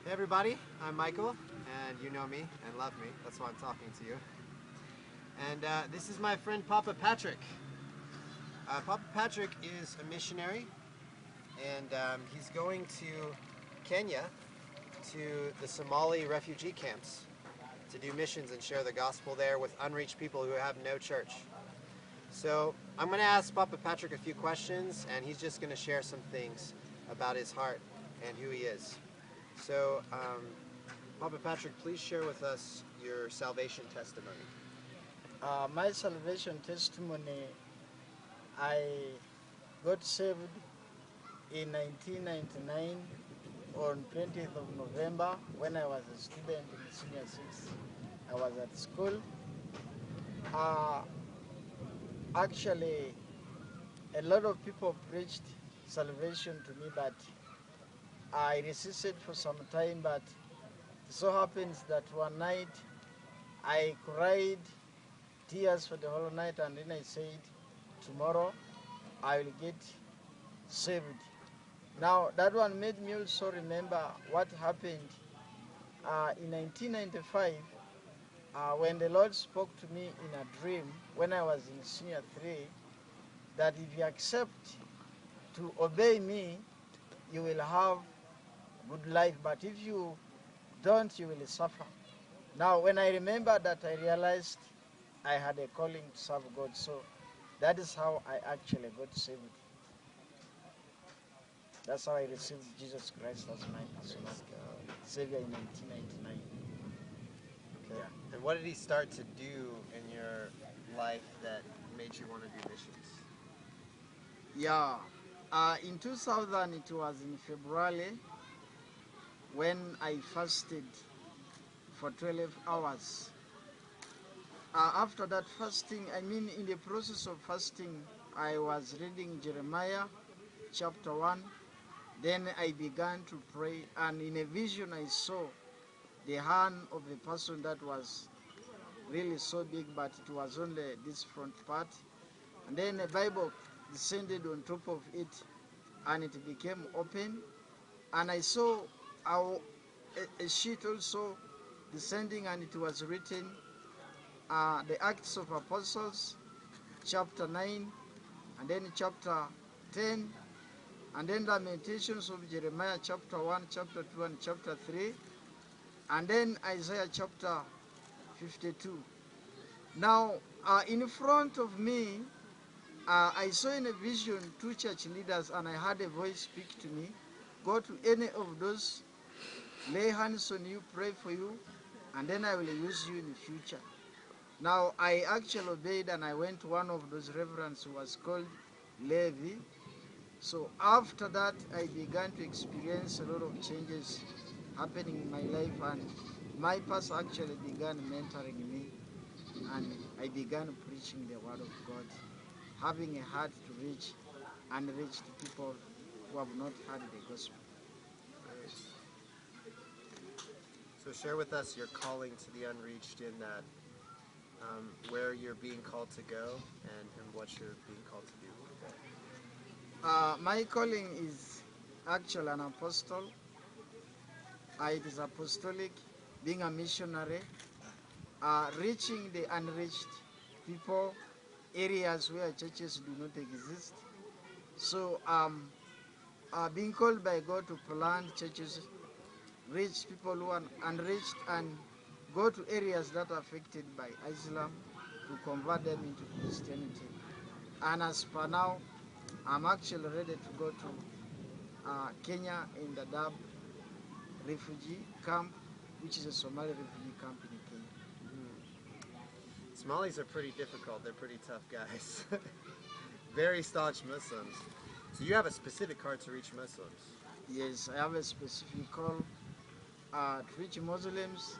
Hey everybody, I'm Michael, and you know me and love me. That's why I'm talking to you. And this is my friend Papa Patrick. Papa Patrick is a missionary, and he's going to Kenya to the Somali refugee camps to do missions and share the gospel there with unreached people who have no church. So I'm going to ask Papa Patrick a few questions, and he's just going to share some things about his heart and who he is. So, Papa Patrick, please share with us your salvation testimony. My salvation testimony, I got saved in 1999 on 20th of November when I was a student in senior 6. I was at school. Actually, a lot of people preached salvation to me, but I resisted for some time. But it so happens that one night I cried tears for the whole night, and then I said, tomorrow I will get saved. Now, that one made me also remember what happened in 1995 when the Lord spoke to me in a dream when I was in senior 3, that if you accept to obey me, you will have good life, but if you don't, you will suffer. Now, when I remember that, I realized I had a calling to serve God, so that is how I actually got saved. That's how I received Jesus Christ as my personal Savior in 1999. Okay. Yeah. And what did he start to do in your life that made you want to do missions? Yeah. In 2000, it was in February when I fasted for 12 hours. After that fasting, in the process of fasting, I was reading Jeremiah chapter 1. Then I began to pray, and in a vision I saw the hand of a person that was really so big, but it was only this front part. And then a Bible descended on top of it, and it became open. And I saw a sheet also descending, and it was written, the Acts of Apostles, chapter 9, and then chapter 10, and then Lamentations of Jeremiah, chapter 1, chapter 2, and chapter 3, and then Isaiah chapter 52. Now, in front of me, I saw in a vision 2 church leaders, and I heard a voice speak to me, go to any of those, lay hands on you, pray for you, and then I will use you in the future. Now, I actually obeyed, and I went to one of those reverends who was called Levi. So after that, I began to experience a lot of changes happening in my life, and my pastor actually began mentoring me, and I began preaching the word of God, having a heart to reach unreached people who have not heard the gospel. So share with us your calling to the unreached in that, where you're being called to go and what you're being called to do. My calling is actually an apostle. It is apostolic, being a missionary, reaching the unreached people, areas where churches do not exist. So being called by God to plant churches, reach people who are unreached, and go to areas that are affected by Islam to convert them into Christianity. And as per now, I'm actually ready to go to Kenya in the Dab refugee camp, which is a Somali refugee camp in Kenya. Somalis are pretty difficult. They're pretty tough guys. Very staunch Muslims. So you have a specific heart to reach Muslims. Yes, I have a specific call to reach Muslims.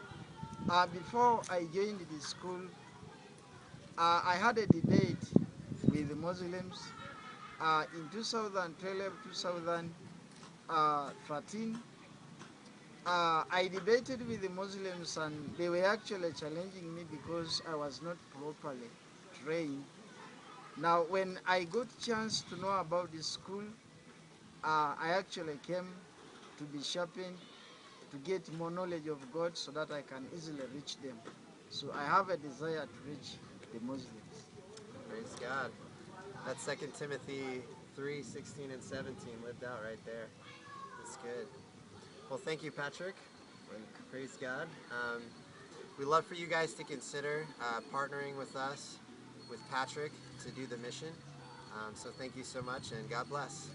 Before I joined the school, I had a debate with the Muslims in 2012, 2013. I debated with the Muslims, and they were actually challenging me because I was not properly trained. Now, when I got a chance to know about the school, I actually came to be sharpened to get more knowledge of God so that I can easily reach them. So I have a desire to reach the Muslims. Praise God. That's 2 Timothy 3:16 and 17 lived out right there. That's good. Well, thank you, Patrick. Praise God. We'd love for you guys to consider partnering with us, with Patrick, to do the mission. So thank you so much, and God bless.